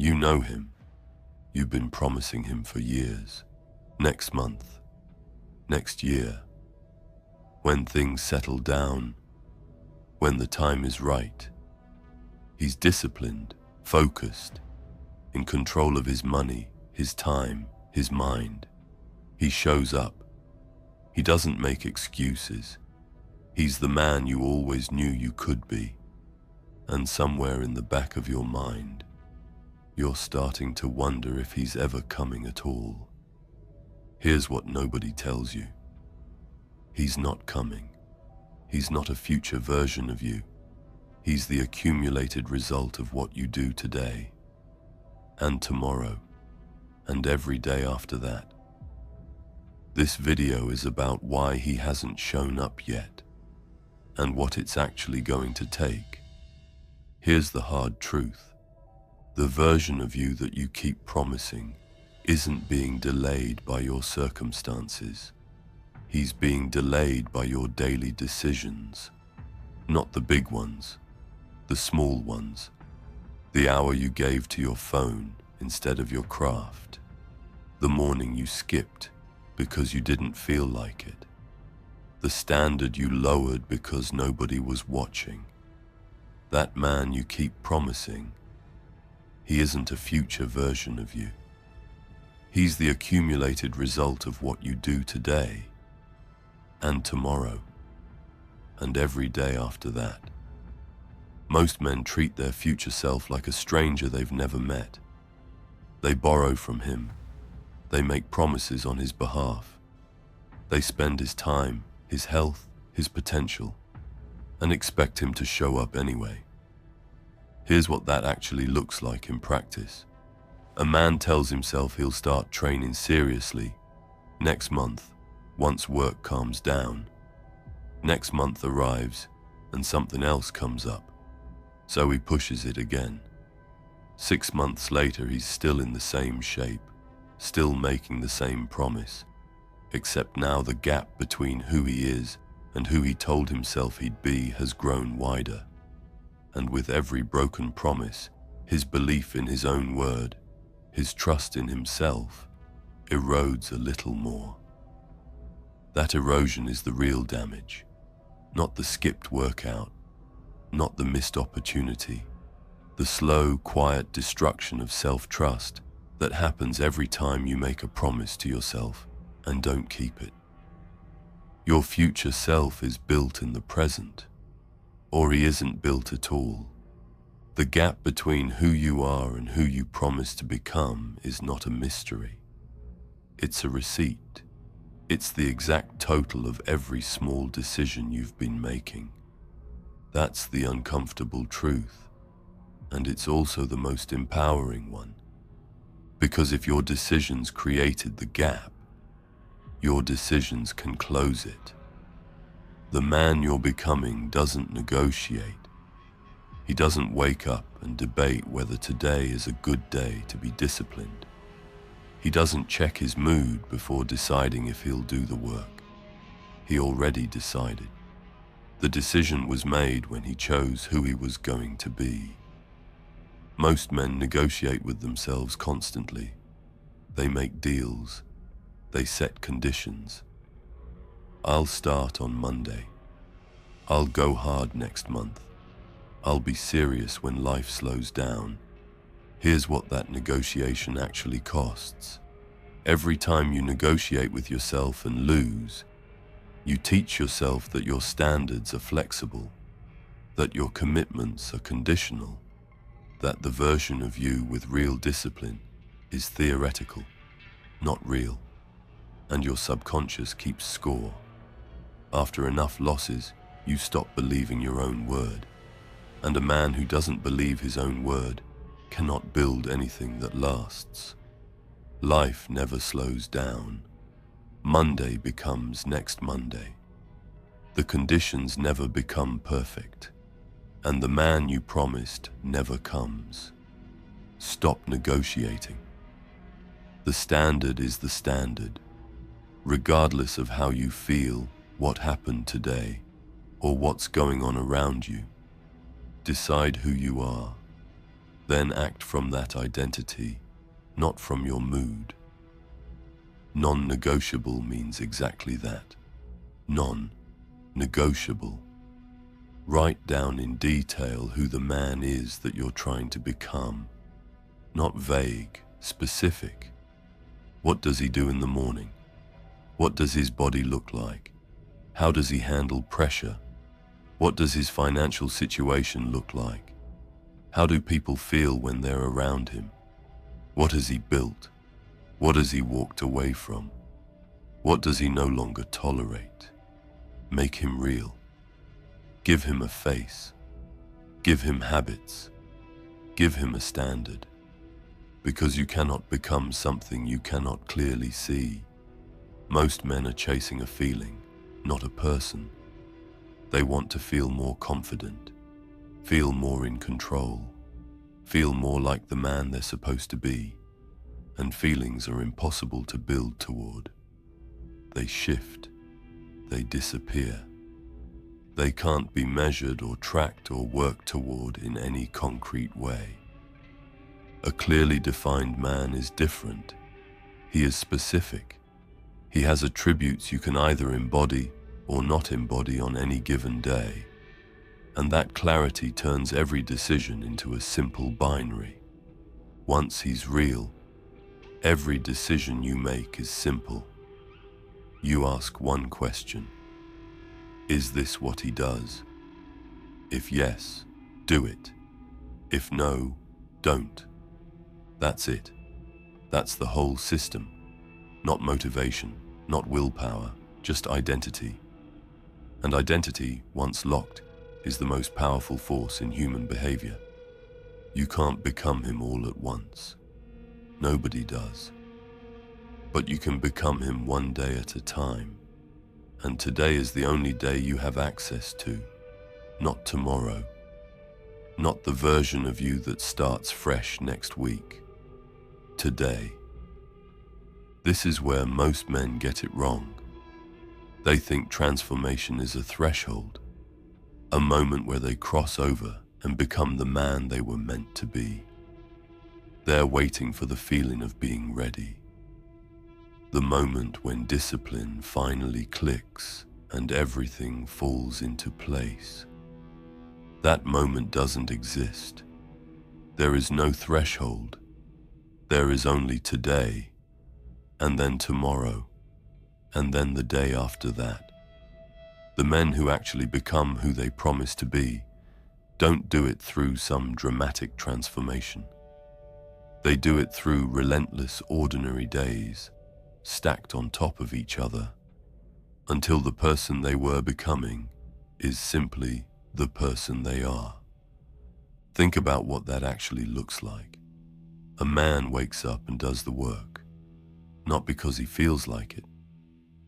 You know him. You've been promising him for years. Next month, next year, when things settle down, when the time is right. He's disciplined, focused, in control of his money, his time, his mind. He shows up. He doesn't make excuses. He's the man you always knew you could be. And somewhere in the back of your mind, you're starting to wonder if he's ever coming at all. Here's what nobody tells you. He's not coming. He's not a future version of you. He's the accumulated result of what you do today, and tomorrow, and every day after that. This video is about why he hasn't shown up yet, and what it's actually going to take. Here's the hard truth. The version of you that you keep promising isn't being delayed by your circumstances. He's being delayed by your daily decisions. Not the big ones, the small ones. The hour you gave to your phone instead of your craft. The morning you skipped because you didn't feel like it. The standard you lowered because nobody was watching. That man you keep promising, he isn't a future version of you. He's the accumulated result of what you do today, and tomorrow, and every day after that. Most men treat their future self like a stranger they've never met. They borrow from him. They make promises on his behalf. They spend his time, his health, his potential, and expect him to show up anyway. Here's what that actually looks like in practice. A man tells himself he'll start training seriously next month, once work calms down. Next month arrives, and something else comes up. So he pushes it again. 6 months later, he's still in the same shape, still making the same promise, except now the gap between who he is and who he told himself he'd be has grown wider. And with every broken promise, his belief in his own word, his trust in himself, erodes a little more. That erosion is the real damage, not the skipped workout, not the missed opportunity, the slow, quiet destruction of self-trust that happens every time you make a promise to yourself and don't keep it. Your future self is built in the present, or he isn't built at all. The gap between who you are and who you promise to become is not a mystery. It's a receipt. It's the exact total of every small decision you've been making. That's the uncomfortable truth, and it's also the most empowering one. Because if your decisions created the gap, your decisions can close it. The man you're becoming doesn't negotiate. He doesn't wake up and debate whether today is a good day to be disciplined. He doesn't check his mood before deciding if he'll do the work. He already decided. The decision was made when he chose who he was going to be. Most men negotiate with themselves constantly. They make deals. They set conditions. I'll start on Monday. I'll go hard next month. I'll be serious when life slows down. Here's what that negotiation actually costs. Every time you negotiate with yourself and lose, you teach yourself that your standards are flexible, that your commitments are conditional, that the version of you with real discipline is theoretical, not real, and your subconscious keeps score. After enough losses, you stop believing your own word, and a man who doesn't believe his own word cannot build anything that lasts. Life never slows down. Monday becomes next Monday. The conditions never become perfect, and the man you promised never comes. Stop negotiating. The standard is the standard, regardless of how you feel, what happened today, or what's going on around you. Decide who you are. Then act from that identity, not from your mood. Non-negotiable means exactly that. Non-negotiable. Write down in detail who the man is that you're trying to become. Not vague, specific. What does he do in the morning? What does his body look like? How does he handle pressure? What does his financial situation look like? How do people feel when they're around him? What has he built? What has he walked away from? What does he no longer tolerate? Make him real. Give him a face. Give him habits. Give him a standard. Because you cannot become something you cannot clearly see. Most men are chasing a feeling, not a person. They want to feel more confident, feel more in control, feel more like the man they're supposed to be, and feelings are impossible to build toward. They shift, they disappear. They can't be measured or tracked or worked toward in any concrete way. A clearly defined man is different. He is specific. He has attributes you can either embody or not embody on any given day. And that clarity turns every decision into a simple binary. Once he's real, every decision you make is simple. You ask one question. Is this what he does? If yes, do it. If no, don't. That's it. That's the whole system. Not motivation, not willpower, just identity. And identity, once locked, is the most powerful force in human behavior. You can't become him all at once. Nobody does. But you can become him one day at a time. And today is the only day you have access to, not tomorrow. Not the version of you that starts fresh next week. Today. This is where most men get it wrong. They think transformation is a threshold, a moment where they cross over and become the man they were meant to be. They're waiting for the feeling of being ready. The moment when discipline finally clicks and everything falls into place. That moment doesn't exist. There is no threshold. There is only today, and then tomorrow, and then the day after that. The men who actually become who they promise to be don't do it through some dramatic transformation. They do it through relentless ordinary days, stacked on top of each other, until the person they were becoming is simply the person they are. Think about what that actually looks like. A man wakes up and does the work, not because he feels like it,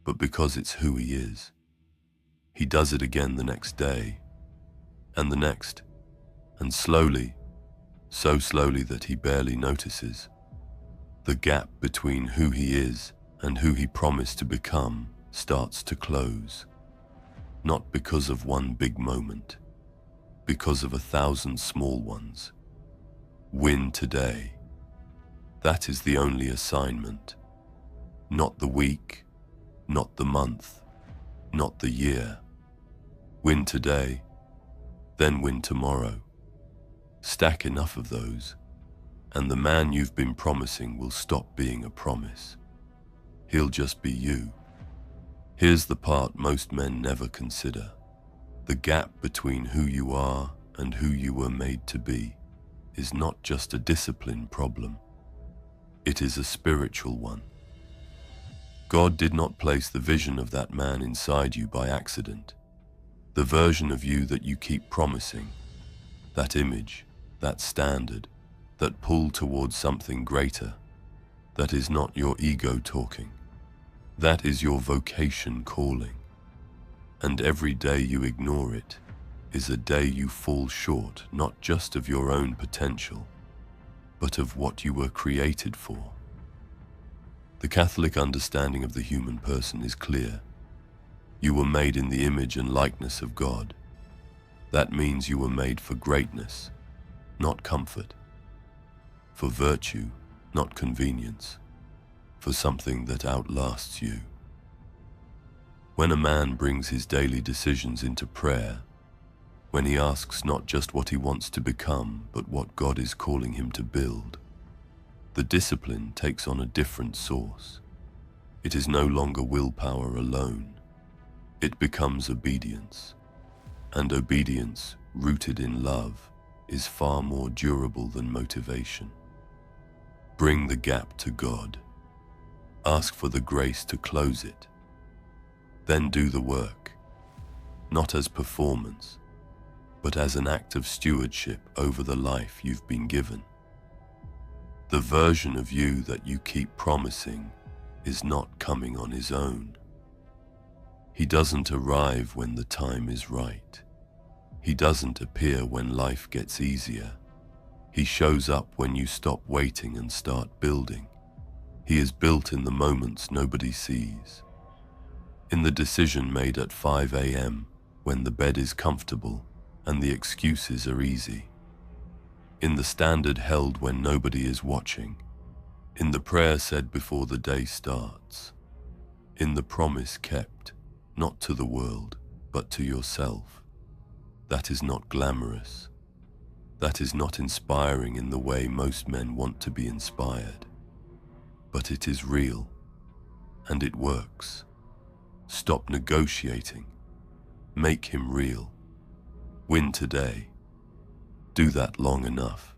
but because it's who he is. He does it again the next day, and the next, and slowly, so slowly that he barely notices. The gap between who he is and who he promised to become starts to close. Not because of one big moment, because of 1,000 small ones. Win today. That is the only assignment. Not the week, not the month, not the year. Win today, then win tomorrow. Stack enough of those, and the man you've been promising will stop being a promise. He'll just be you. Here's the part most men never consider. The gap between who you are and who you were made to be is not just a discipline problem. It is a spiritual one. God did not place the vision of that man inside you by accident. The version of you that you keep promising, that image, that standard, that pull towards something greater, that is not your ego talking. That is your vocation calling. And every day you ignore it is a day you fall short not just of your own potential, but of what you were created for. The Catholic understanding of the human person is clear. You were made in the image and likeness of God. That means you were made for greatness, not comfort. for virtue, not convenience, for something that outlasts you. When a man brings his daily decisions into prayer, when he asks not just what he wants to become, but what God is calling him to build, the discipline takes on a different source. It is no longer willpower alone. It becomes obedience. And obedience, rooted in love, is far more durable than motivation. Bring the gap to God. Ask for the grace to close it. Then do the work, not as performance, but as an act of stewardship over the life you've been given. The version of you that you keep promising is not coming on his own. He doesn't arrive when the time is right. He doesn't appear when life gets easier. He shows up when you stop waiting and start building. He is built in the moments nobody sees. In the decision made at 5 a.m. when the bed is comfortable and the excuses are easy. In the standard held when nobody is watching. In the prayer said before the day starts. In the promise kept, not to the world, but to yourself. That is not glamorous. That is not inspiring in the way most men want to be inspired. But it is real, and it works. Stop negotiating. Make him real. Win today. Do that long enough,